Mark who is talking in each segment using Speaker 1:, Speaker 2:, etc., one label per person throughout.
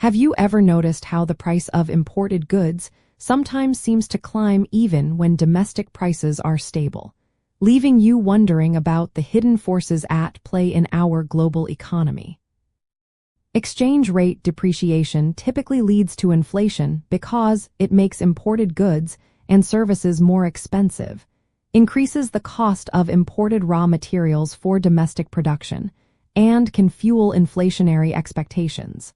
Speaker 1: Have you ever noticed how the price of imported goods sometimes seems to climb even when domestic prices are stable, leaving you wondering about the hidden forces at play in our global economy? Exchange rate depreciation typically leads to inflation because it makes imported goods and services more expensive, increases the cost of imported raw materials for domestic production, and can fuel inflationary expectations.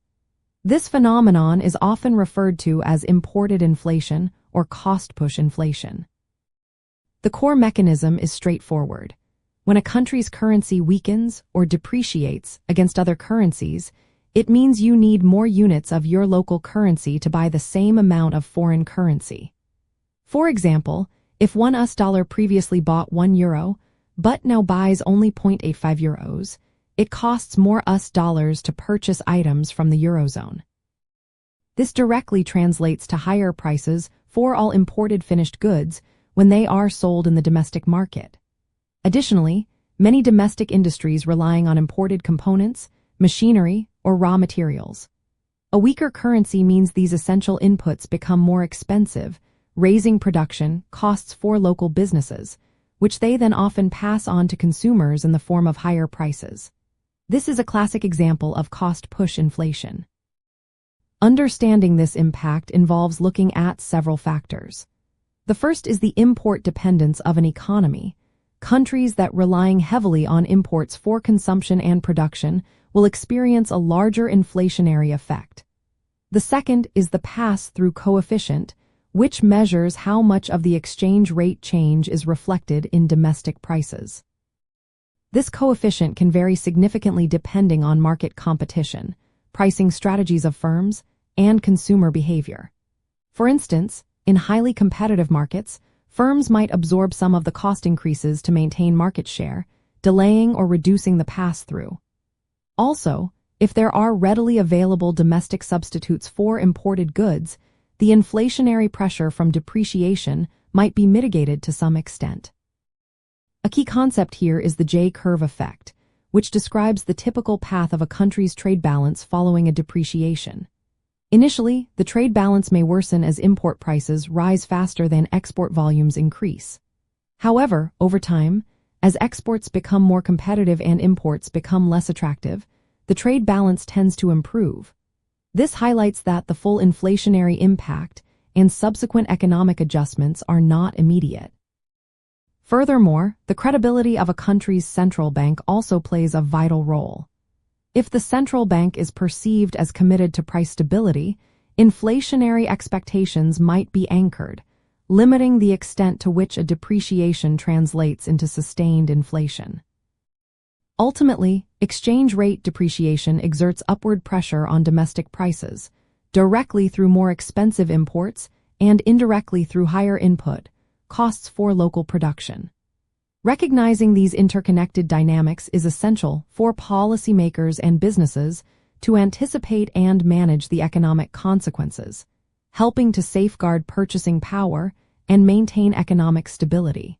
Speaker 1: This phenomenon is often referred to as imported inflation or cost-push inflation. The core mechanism is straightforward. When a country's currency weakens or depreciates against other currencies, it means you need more units of your local currency to buy the same amount of foreign currency. For example, if one US dollar previously bought €1, but now buys only 0.85 euros, it costs more US dollars to purchase items from the Eurozone. This directly translates to higher prices for all imported finished goods when they are sold in the domestic market. Additionally, many domestic industries relying on imported components, machinery, or raw materials. A weaker currency means these essential inputs become more expensive, raising production costs for local businesses, which they then often pass on to consumers in the form of higher prices. This is a classic example of cost-push inflation. Understanding this impact involves looking at several factors. The first is the import dependence of an economy. Countries that relying heavily on imports for consumption and production will experience a larger inflationary effect. The second is the pass-through coefficient, which measures how much of the exchange rate change is reflected in domestic prices. This coefficient can vary significantly depending on market competition, pricing strategies of firms, and consumer behavior. For instance, in highly competitive markets, firms might absorb some of the cost increases to maintain market share, delaying or reducing the pass-through. Also, if there are readily available domestic substitutes for imported goods, the inflationary pressure from depreciation might be mitigated to some extent. A key concept here is the J-curve effect, which describes the typical path of a country's trade balance following a depreciation. Initially, the trade balance may worsen as import prices rise faster than export volumes increase. However, over time, as exports become more competitive and imports become less attractive, the trade balance tends to improve. This highlights that the full inflationary impact and subsequent economic adjustments are not immediate. Furthermore, the credibility of a country's central bank also plays a vital role. If the central bank is perceived as committed to price stability, inflationary expectations might be anchored, limiting the extent to which a depreciation translates into sustained inflation. Ultimately, exchange rate depreciation exerts upward pressure on domestic prices, directly through more expensive imports and indirectly through higher input costs for local production. Recognizing these interconnected dynamics is essential for policymakers and businesses to anticipate and manage the economic consequences, helping to safeguard purchasing power and maintain economic stability.